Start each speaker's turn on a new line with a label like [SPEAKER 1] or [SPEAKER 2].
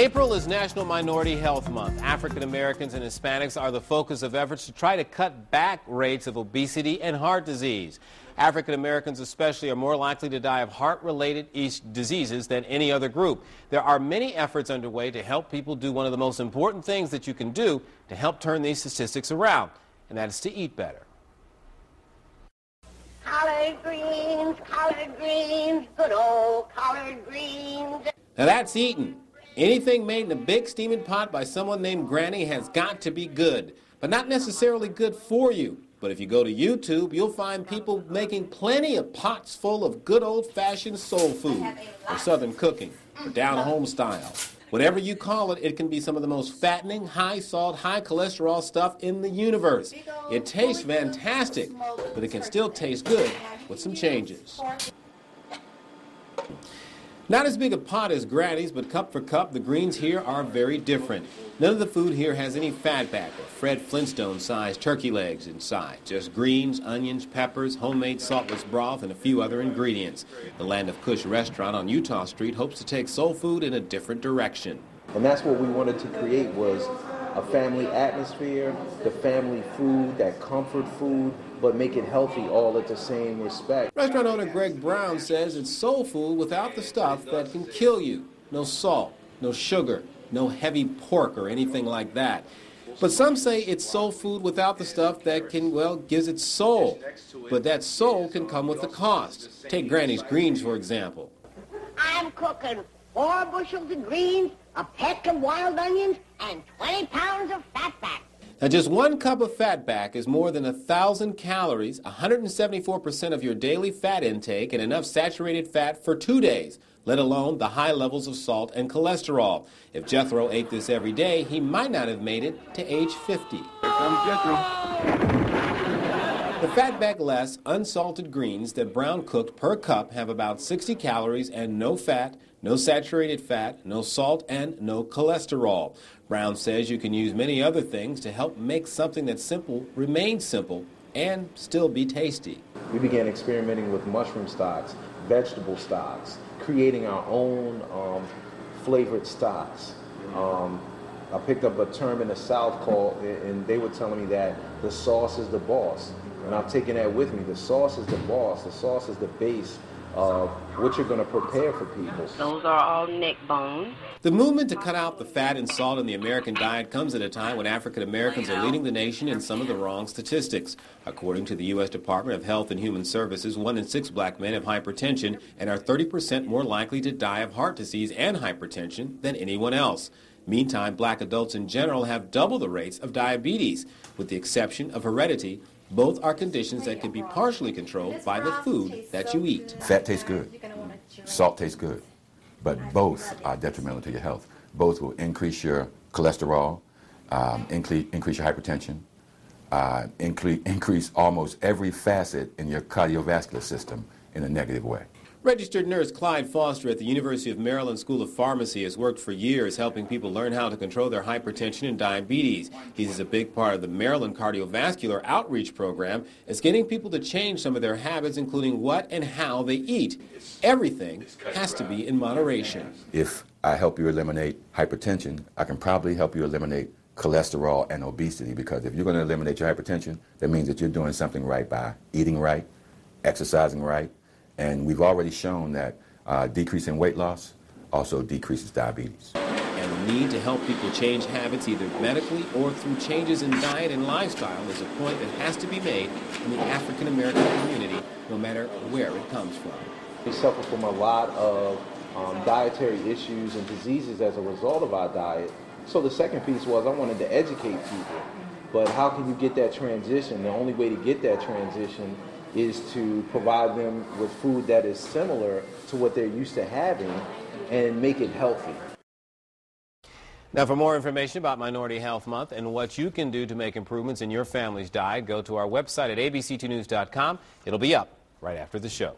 [SPEAKER 1] April is National Minority Health Month. African Americans and Hispanics are the focus of efforts to try to cut back rates of obesity and heart disease. African Americans especially are more likely to die of heart-related diseases than any other group. There are many efforts underway to help people do one of the most important things that you can do to help turn these statistics around, and that is to eat better.
[SPEAKER 2] Collard greens, good old collard greens.
[SPEAKER 1] Now that's eating. Anything made in a big steaming pot by someone named Granny has got to be good, but not necessarily good for you. But if you go to YouTube, you'll find people making plenty of pots full of good old-fashioned soul food, or Southern cooking, or down-home style. Whatever you call it, it can be some of the most fattening, high-salt, high-cholesterol stuff in the universe. It tastes fantastic, but it can still taste good with some changes. Not as big a pot as Granny's, but cup for cup, the greens here are very different. None of the food here has any fat back or Fred Flintstone-sized turkey legs inside. Just greens, onions, peppers, homemade saltless broth, and a few other ingredients. The Land of Kush restaurant on Utah Street hopes to take soul food in a different direction.
[SPEAKER 3] And that's what we wanted to create, was a family atmosphere, the family food, that comfort food, but make it healthy all at the same respect.
[SPEAKER 1] Restaurant owner Greg Brown says it's soul food without the stuff that can kill you. No salt, no sugar, no heavy pork or anything like that. But some say it's soul food without the stuff that can, well, gives it soul. But that soul can come with the cost. Take Granny's greens, for example.
[SPEAKER 2] I'm cooking 4 bushels of greens, a peck of wild onions, and 20 pounds of fatback.
[SPEAKER 1] Now, just 1 cup of fatback is more than 1,000 calories, 174% of your daily fat intake, and enough saturated fat for 2 days, let alone the high levels of salt and cholesterol. If Jethro ate this every day, he might not have made it to age 50. Here comes Jethro. The fatback less unsalted greens that Brown cooked per cup have about 60 calories and no fat, no saturated fat, no salt, and no cholesterol. Brown says you can use many other things to help make something that's simple remain simple and still be tasty.
[SPEAKER 3] We began experimenting with mushroom stocks, vegetable stocks, creating our own flavored stocks. I picked up a term in the South called, and they were telling me that the sauce is the boss. And I've taken that with me. The sauce is the boss. The sauce is the base of what you're going to prepare for people.
[SPEAKER 4] Those are all neck bones.
[SPEAKER 1] The movement to cut out the fat and salt in the American diet comes at a time when African Americans are leading the nation in some of the wrong statistics. According to the U.S. Department of Health and Human Services, 1 in 6 black men have hypertension and are 30% more likely to die of heart disease and hypertension than anyone else. Meantime, black adults in general have double the rates of diabetes, with the exception of heredity. Both are conditions that can be partially controlled by the food that you eat.
[SPEAKER 5] Fat tastes good. Salt tastes good. But both are detrimental to your health. Both will increase your cholesterol, increase your hypertension, increase almost every facet in your cardiovascular system in a negative way.
[SPEAKER 1] Registered nurse Clyde Foster at the University of Maryland School of Pharmacy has worked for years helping people learn how to control their hypertension and diabetes. He says a big part of the Maryland Cardiovascular Outreach Program is getting people to change some of their habits, including what and how they eat. Everything has to be in moderation.
[SPEAKER 5] If I help you eliminate hypertension, I can probably help you eliminate cholesterol and obesity, because if you're going to eliminate your hypertension, that means that you're doing something right by eating right, exercising right. And we've already shown that decreasing weight loss also decreases diabetes.
[SPEAKER 1] And the need to help people change habits either medically or through changes in diet and lifestyle is a point that has to be made in the African American community, no matter where it comes from.
[SPEAKER 3] We suffer from a lot of dietary issues and diseases as a result of our diet. So the second piece was I wanted to educate people. But how can you get that transition? The only way to get that transition is to provide them with food that is similar to what they're used to having and make it healthy.
[SPEAKER 1] Now, for more information about Minority Health Month and what you can do to make improvements in your family's diet, go to our website at abc2news.com. It'll be up right after the show.